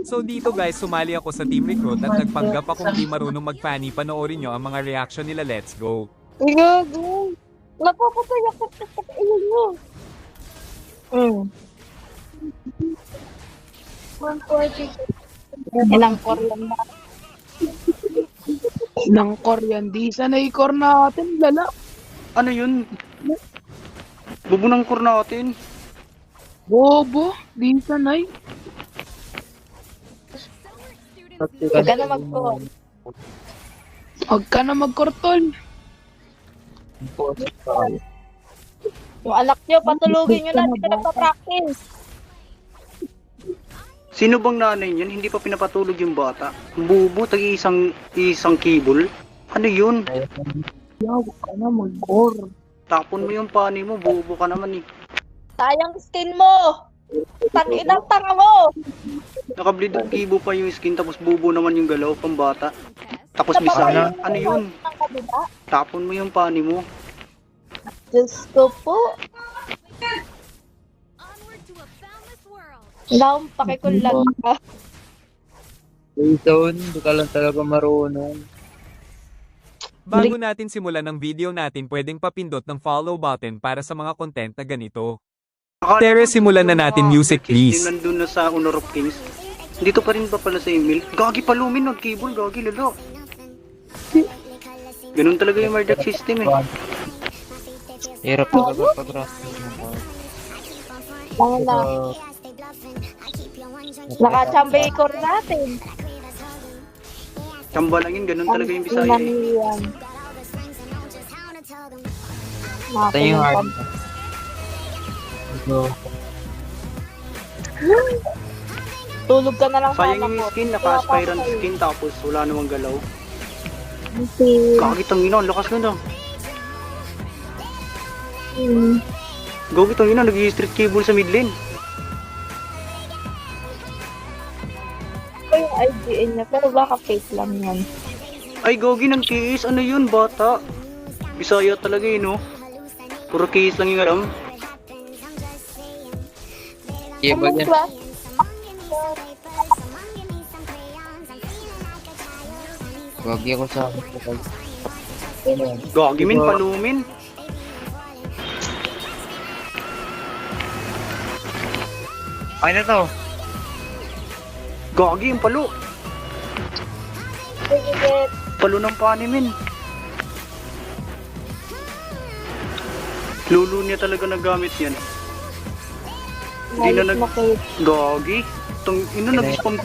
So dito guys, sumali ako sa Team Recruit at nagpanggap akong di marunong mag-funny. Panoorin nyo ang mga reaction nila. Let's go. Gago. Napapatay ako sa ilong mo. Ilang Korean na. Ng Korean, di sanay core natin, lala. Ano yun? Bubo ng core natin. Bobo, di sanay. Huwag ka na mag-call. Huwag ka na magkortol. Yung anak nyo, patulugin nyo na. Hindi ka nagpa-practice. Sino bang nanay niyan? Hindi pa pinapatulog yung bata. Bubo, isang kibol. Ano yun? Huwag ka na mag-core. Tapon mo yung pani mo, bubo ka naman eh. Sayang skin mo. Tangin ang tanga mo. Nakableed of kibo pa yung skin, tapos bubo naman yung galaw, pambata. Tapos Bisaya, ano yun? Ang kabila. Tapon mo yung pani mo. Diyos ko po. Wala akong pakikulat ka. Zone, hindi ka lang talaga marunong. Bago natin simulan ang video natin, pwedeng papindot ng follow button para sa mga content na ganito. Tere, simulan na natin, music please. Yung nandun na sa Honor of Kings. Dito pa rin pa pala sa email. Gagi palumin, nag-cable, gagi lalo. Ganun talaga yung Murdoch system eh. Hirap talaga pag-rusting mo. Wala. Nakachamba yung core natin. Tsamba lang yun, ganun talaga yung Bisaya eh. Yan. Ito yung hard. So, Tulog ka na lang Sayang sana yung po. skin, naka-aspirant skin tapos wala namang galaw. Okay. Gagi tangina, ang lakas nun ah. Gagi tangina, nag-street cable sa mid lane. Ito yung IGN niya, pero baka fake lang yan. Ay Gogi ng kiis, ano yun bata? Bisaya talaga yun no? Puro kiis lang yung alam. cable yan. ba? Wagi ako sa Gagi min, palumin. Ay na to. Gagi yung palo. Sige, Palo ng pani min. Lulu niya talaga nagamit yan. Hindi na nag... makit. Gagi. Ina nag-spam